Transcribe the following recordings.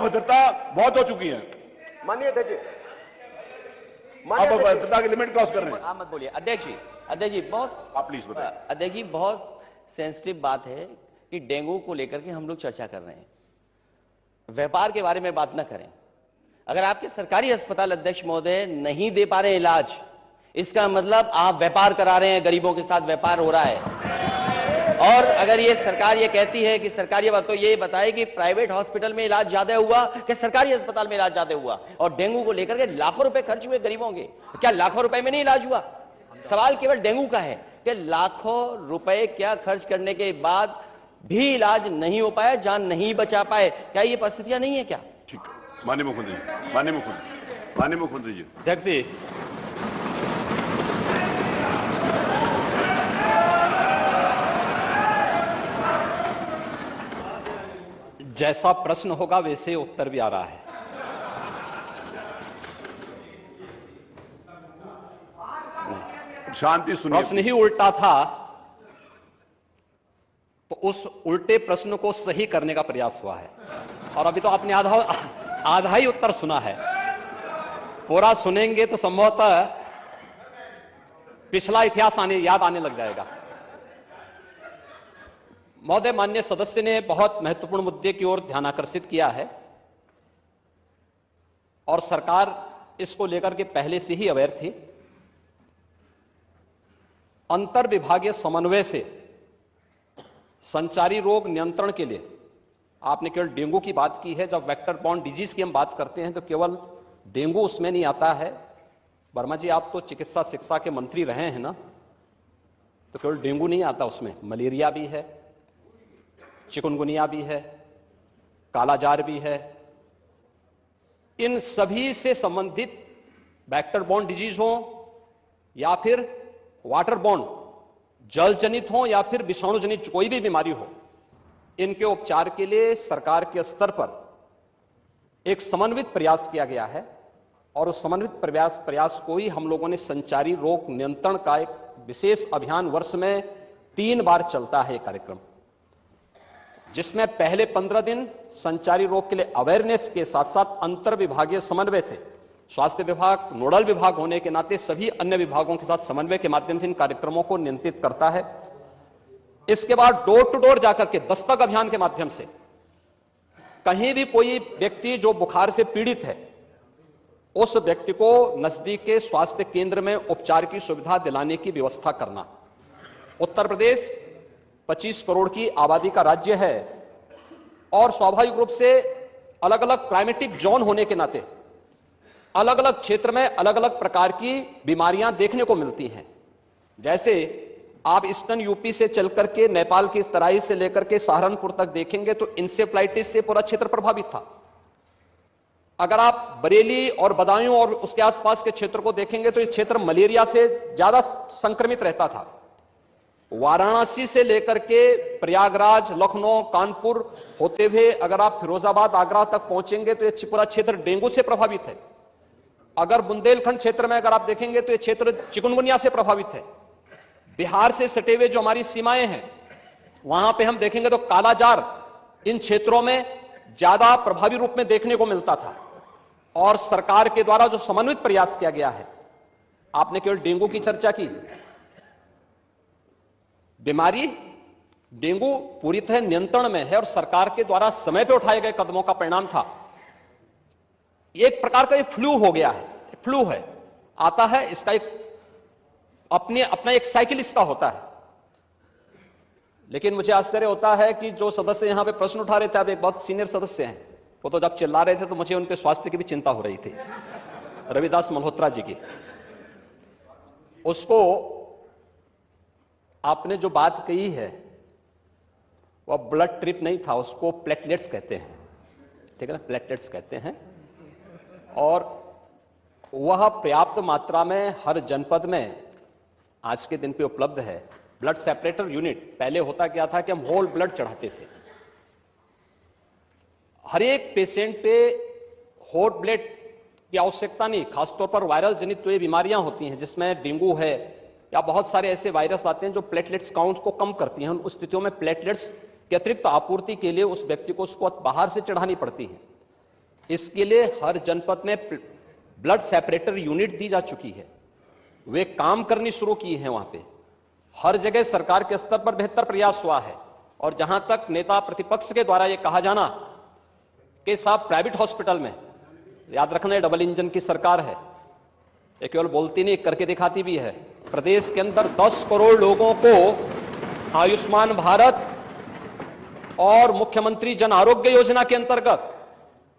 अभद्रता बहुत हो चुकी है। माननीय अध्यक्ष जी, आप अभद्रता की लिमिट क्रॉस कर रहे हैं। आप मत बोलिए अध्यक्ष जी, बहुत आप प्लीज बताइए। अध्यक्ष जी, बहुत सेंसिटिव बात है कि डेंगू को लेकर के हम लोग चर्चा कर रहे हैं, व्यापार के बारे में बात ना करें। अगर आपके सरकारी अस्पताल अध्यक्ष महोदय नहीं दे पा रहे इलाज, इसका मतलब आप व्यापार करा रहे हैं, गरीबों के साथ व्यापार हो रहा है। और अगर ये सरकार ये कहती है कि सरकारी बात, तो ये बताए कि प्राइवेट हॉस्पिटल में इलाज ज्यादा हुआ कि सरकारी अस्पताल में इलाज ज्यादा हुआ। और डेंगू को लेकर के लाखों रुपए खर्च हुए गरीबों के, क्या लाखों रुपए में नहीं इलाज हुआ? सवाल केवल डेंगू का है कि लाखों रुपए क्या खर्च करने के बाद भी इलाज नहीं हो पाया, जान नहीं बचा पाए। क्या ये परिस्थितियां नहीं है क्या? ठीक है, माननीय मुख्यमंत्री जी, माननीय मुख्यमंत्री जी। अध्यक्ष जी, जैसा प्रश्न होगा वैसे उत्तर भी आ रहा है। शांति सुनिए। प्रश्न ही उल्टा था तो उस उल्टे प्रश्न को सही करने का प्रयास हुआ है। और अभी तो आपने आधा ही उत्तर सुना है। पूरा सुनेंगे तो संभवतः पिछला इतिहास याद आने लग जाएगा। महोदय, माननीय सदस्य ने बहुत महत्वपूर्ण मुद्दे की ओर ध्यान आकर्षित किया है और सरकार इसको लेकर के पहले से ही अवेयर थी। अंतर विभागीय समन्वय से संचारी रोग नियंत्रण के लिए, आपने केवल डेंगू की बात की है, जब वेक्टर बॉर्न डिजीज की हम बात करते हैं तो केवल डेंगू उसमें नहीं आता है। वर्मा जी, आप तो चिकित्सा शिक्षा के मंत्री रहे हैं ना, तो केवल डेंगू नहीं आता उसमें, मलेरिया भी है, चिकुनगुनिया भी है, कालाजार भी है। इन सभी से संबंधित वेक्टर बॉर्न डिजीज हो या फिर वाटर बॉर्न जल जनित हो या फिर विषाणु जनित कोई भी बीमारी हो, इनके उपचार के लिए सरकार के स्तर पर एक समन्वित प्रयास किया गया है। और उस समन्वित प्रयास को ही हम लोगों ने संचारी रोग नियंत्रण का एक विशेष अभियान, वर्ष में 3 बार चलता है कार्यक्रम, जिसमें पहले 15 दिन संचारी रोग के लिए अवेयरनेस के साथ साथ अंतर विभागीय समन्वय से स्वास्थ्य विभाग नोडल विभाग होने के नाते सभी अन्य विभागों के साथ समन्वय के माध्यम से इन कार्यक्रमों को नियंत्रित करता है। इसके बाद डोर टू डोर जाकर के दस्तक अभियान के माध्यम से कहीं भी कोई व्यक्ति जो बुखार से पीड़ित है, उस व्यक्ति को नजदीक के स्वास्थ्य केंद्र में उपचार की सुविधा दिलाने की व्यवस्था करना। उत्तर प्रदेश 25 करोड़ की आबादी का राज्य है और स्वाभाविक रूप से अलग अलग क्लाइमेटिक जोन होने के नाते अलग अलग क्षेत्र में अलग अलग प्रकार की बीमारियां देखने को मिलती हैं। जैसे आप ईस्टर्न यूपी से चल करके नेपाल की तराई से लेकर के सहारनपुर तक देखेंगे तो इंसेफ्लाइटिस से पूरा क्षेत्र प्रभावित था। अगर आप बरेली और बदायूं और उसके आसपास के क्षेत्र को देखेंगे तो ये क्षेत्र मलेरिया से ज्यादा संक्रमित रहता था। वाराणसी से लेकर के प्रयागराज, लखनऊ, कानपुर होते हुए अगर आप फिरोजाबाद, आगरा तक पहुंचेंगे तो ये पूरा क्षेत्र डेंगू से प्रभावित है। अगर बुंदेलखंड क्षेत्र में अगर आप देखेंगे तो ये क्षेत्र चिकुनगुनिया से प्रभावित है। बिहार से सटे हुए जो हमारी सीमाएं हैं वहां पे हम देखेंगे तो कालाजार इन क्षेत्रों में ज्यादा प्रभावी रूप में देखने को मिलता था। और सरकार के द्वारा जो समन्वित प्रयास किया गया है, आपने केवल डेंगू की चर्चा की, बीमारी डेंगू पूरी तरह नियंत्रण में है और सरकार के द्वारा समय पर उठाए गए कदमों का परिणाम था। एक प्रकार का ये फ्लू हो गया है, फ्लू है, आता है, इसका एक अपना एक साइकिल इसका होता है। लेकिन मुझे आश्चर्य होता है कि जो सदस्य यहां पे प्रश्न उठा रहे थे, आप एक बहुत सीनियर सदस्य हैं, वो तो जब चिल्ला रहे थे तो मुझे उनके स्वास्थ्य की भी चिंता हो रही थी, रविदास मल्होत्रा जी की। उसको आपने जो बात कही है वह ब्लड ट्रिप नहीं था, उसको प्लेटलेट्स कहते हैं, ठीक है ना, प्लेटलेट्स कहते हैं। और वह पर्याप्त मात्रा में हर जनपद में आज के दिन पे उपलब्ध है। ब्लड सेपरेटर यूनिट, पहले होता क्या था कि हम होल ब्लड चढ़ाते थे। हर एक पेशेंट पे होल ब्लड की आवश्यकता नहीं, खासतौर पर वायरल जनित तो ये बीमारियां होती हैं जिसमें डेंगू है या बहुत सारे ऐसे वायरस आते हैं जो प्लेटलेट्स काउंट को कम करती हैं। उन स्थितियों में प्लेटलेट्स की अतिरिक्त आपूर्ति के लिए उस व्यक्ति को उसको बाहर से चढ़ानी पड़ती है। इसके लिए हर जनपद में ब्लड सेपरेटर यूनिट दी जा चुकी है, वे काम करनी शुरू की है। वहां पे हर जगह सरकार के स्तर पर बेहतर प्रयास हुआ है। और जहां तक नेता प्रतिपक्ष के द्वारा यह कहा जाना कि साहब प्राइवेट हॉस्पिटल में, याद रखना ये डबल इंजन की सरकार है, ये केवल बोलती नहीं करके दिखाती भी है। प्रदेश के अंदर 10 करोड़ लोगों को आयुष्मान भारत और मुख्यमंत्री जन आरोग्य योजना के अंतर्गत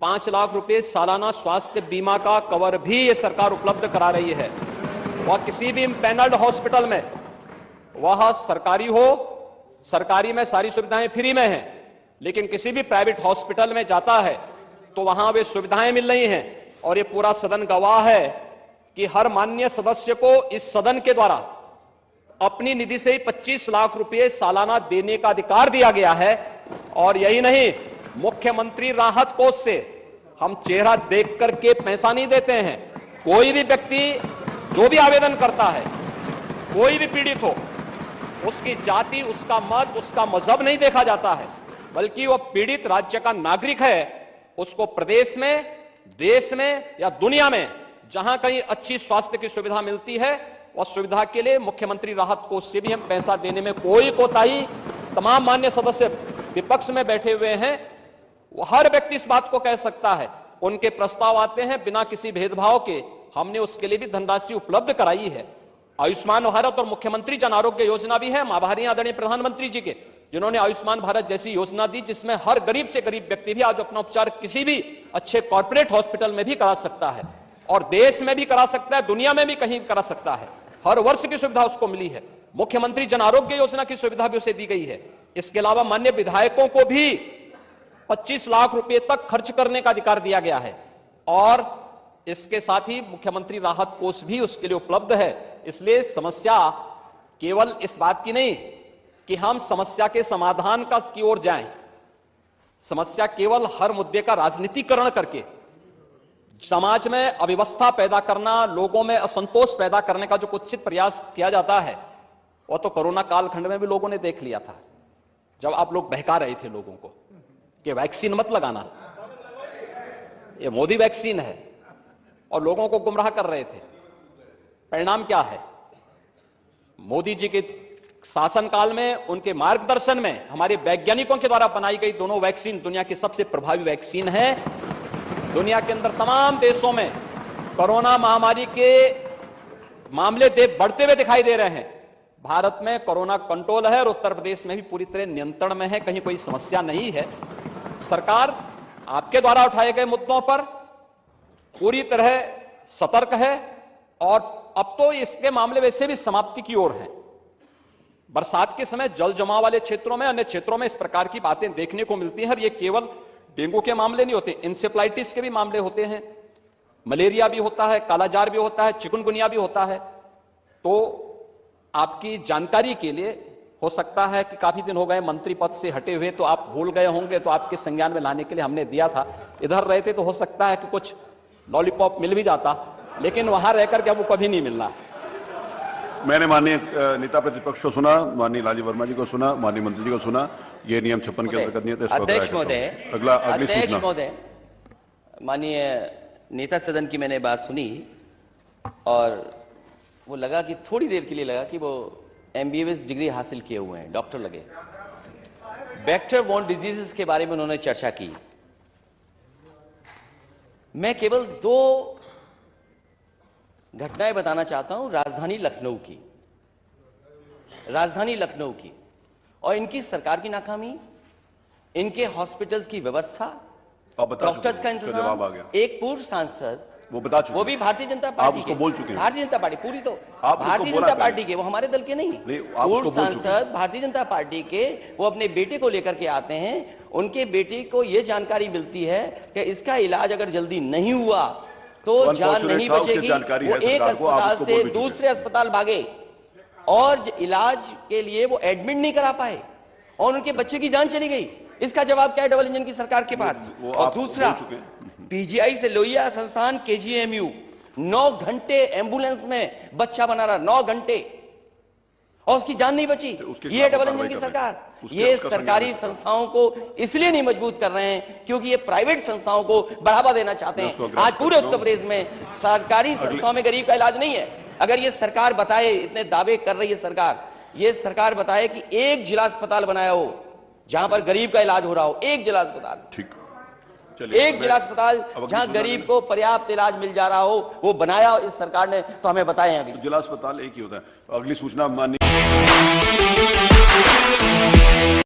5 लाख रुपए सालाना स्वास्थ्य बीमा का कवर भी ये सरकार उपलब्ध करा रही है। वह किसी भी पैनल्ड हॉस्पिटल में, वह सरकारी हो, सरकारी में सारी सुविधाएं फ्री में हैं, लेकिन किसी भी प्राइवेट हॉस्पिटल में जाता है तो वहां वे सुविधाएं मिल रही हैं। और ये पूरा सदन गवाह है कि हर माननीय सदस्य को इस सदन के द्वारा अपनी निधि से ही 25 लाख रुपए सालाना देने का अधिकार दिया गया है। और यही नहीं, मुख्यमंत्री राहत कोष से हम चेहरा देख करके पैसा नहीं देते हैं। कोई भी व्यक्ति जो भी आवेदन करता है, कोई भी पीड़ित हो, उसकी जाति, उसका मत, उसका मजहब नहीं देखा जाता है, बल्कि वह पीड़ित राज्य का नागरिक है। उसको प्रदेश में, देश में या दुनिया में जहां कहीं अच्छी स्वास्थ्य की सुविधा मिलती है, वह सुविधा के लिए मुख्यमंत्री राहत कोष से भी हम पैसा देने में कोई कोताही, तमाम मान्य सदस्य विपक्ष में बैठे हुए हैं, हर व्यक्ति इस बात को कह सकता है। उनके प्रस्ताव आते हैं बिना किसी भेदभाव के, हमने उसके लिए भी धनराशि उपलब्ध कराई है। आयुष्मान भारत और मुख्यमंत्री जन आरोग्य योजना भी है, आभारी आदरणीय प्रधानमंत्री जी के, जिन्होंने आयुष्मान भारत जैसी योजना दी, जिसमें हर गरीब से गरीब व्यक्ति भी आज अपना उपचार किसी भी अच्छे कॉर्पोरेट हॉस्पिटल में भी करा सकता है, और देश में भी करा सकता है, दुनिया में भी कहीं करा सकता है। हर वर्ष की सुविधा उसको मिली है। मुख्यमंत्री जन आरोग्य योजना की सुविधा भी उसे दी गई है। इसके अलावा माननीय विधायकों को भी 25 लाख रुपए तक खर्च करने का अधिकार दिया गया है, और इसके साथ ही मुख्यमंत्री राहत कोष भी उसके लिए उपलब्ध है। इसलिए समस्या केवल इस बात की नहीं कि हम समस्या के समाधान का की ओर जाएं, समस्या केवल हर मुद्दे का राजनीतिकरण करके समाज में अव्यवस्था पैदा करना, लोगों में असंतोष पैदा करने का जो कुत्सित प्रयास किया जाता है, वह तो कोरोना कालखंड में भी लोगों ने देख लिया था, जब आप लोग बहका रहे थे लोगों को कि वैक्सीन मत लगाना, ये मोदी वैक्सीन है, और लोगों को गुमराह कर रहे थे। परिणाम क्या है? मोदी जी के शासनकाल में, उनके मार्गदर्शन में हमारे वैज्ञानिकों के द्वारा बनाई गई दोनों वैक्सीन दुनिया की सबसे प्रभावी वैक्सीन है। दुनिया के अंदर तमाम देशों में कोरोना महामारी के मामले बढ़ते हुए दिखाई दे रहे हैं। भारत में कोरोना कंट्रोल है और उत्तर प्रदेश में भी पूरी तरह नियंत्रण में है, कहीं कोई समस्या नहीं है। सरकार आपके द्वारा उठाए गए मुद्दों पर पूरी तरह सतर्क है, और अब तो इसके मामले वैसे भी समाप्ति की ओर हैं। बरसात के समय जल जमाव वाले क्षेत्रों में, अन्य क्षेत्रों में इस प्रकार की बातें देखने को मिलती हैं। और ये केवल डेंगू के मामले नहीं होते, इंसेफ्लाइटिस के भी मामले होते हैं, मलेरिया भी होता है, कालाजार भी होता है, चिकनगुनिया भी होता है। तो आपकी जानकारी के लिए, हो सकता है कि काफी दिन हो गए मंत्री पद से हटे हुए, तो आप भूल गए होंगे, तो आपके संज्ञान में लाने के लिए हमने दिया था। इधर रहते तो हो सकता है कि कुछ लॉलीपॉप मिल भी जाता, लेकिन वहां रहकर के अब वो कभी नहीं मिलना। मैंने माननीय नेता प्रतिपक्ष को सुना, माननीय लालजी वर्मा जी को सुना, माननीय मंत्री जी को सुना। ये नियम 56 के अंतर्गत नहीं है। अध्यक्ष महोदय, अगली सूचना। महोदय, माननीय नेता सदन की मैंने बात सुनी, और वो लगा कि थोड़ी देर के लिए लगा कि वो MBBS डिग्री हासिल किए हुए हैं, डॉक्टर लगे। वेक्टर बोर्न डिजीजेस के बारे में उन्होंने चर्चा की। मैं केवल 2 घटनाएं बताना चाहता हूं राजधानी लखनऊ की और इनकी सरकार की नाकामी, इनके हॉस्पिटल्स की व्यवस्था, डॉक्टर्स का इंतजाम। एक पूर्व सांसद, वो बता चुके, वो भी भारतीय जनता पार्टी, आप उसको बोल चुके हैं। भारतीय जनता पार्टी पूरी, तो भारतीय जनता पार्टी के, वो हमारे दल के नहीं, पूर्व सांसद भारतीय जनता पार्टी के, वो अपने बेटे को लेकर के आते हैं। उनके बेटे को यह जानकारी मिलती है कि इसका इलाज अगर जल्दी नहीं हुआ तो जान नहीं बचेगी। वो एक अस्पताल से दूसरे अस्पताल भागे और इलाज के लिए वो एडमिट नहीं करा पाए, और उनके बच्चे की जान चली गई। इसका जवाब क्या है डबल इंजन की सरकार के पास? और दूसरा, PGI से लोहिया संस्थान KGMU 9 घंटे एम्बुलेंस में बच्चा बना रहा, 9 घंटे, और उसकी जान नहीं बची। उसके ये खिलाफ डबल इंजन की कार्रवाई कर सरकार, उसके ये उसका सरकारी संज्ञान संस्थाओं को इसलिए नहीं मजबूत कर रहे हैं क्योंकि ये प्राइवेट संस्थाओं को बढ़ावा देना चाहते मैं उसको हैं। अग्राह्य आज पूरे करता उत्तर हूं। प्रदेश में सरकारी संस्थाओं में गरीब का इलाज नहीं है। अगर ये सरकार बताए, इतने दावे कर रही है सरकार, ये सरकार बताए कि एक जिला अस्पताल बनाया हो जहां पर गरीब का इलाज हो रहा हो, एक जिला अस्पताल, ठीक, चलिए एक जिला अस्पताल अब अगली जहां सूचना गरीब दें। को पर्याप्त इलाज मिल जा रहा हो, वो बनाया इस सरकार ने, तो हमें बताएं अभी। जिला अस्पताल एक ही होता है। अगली सूचना माननीय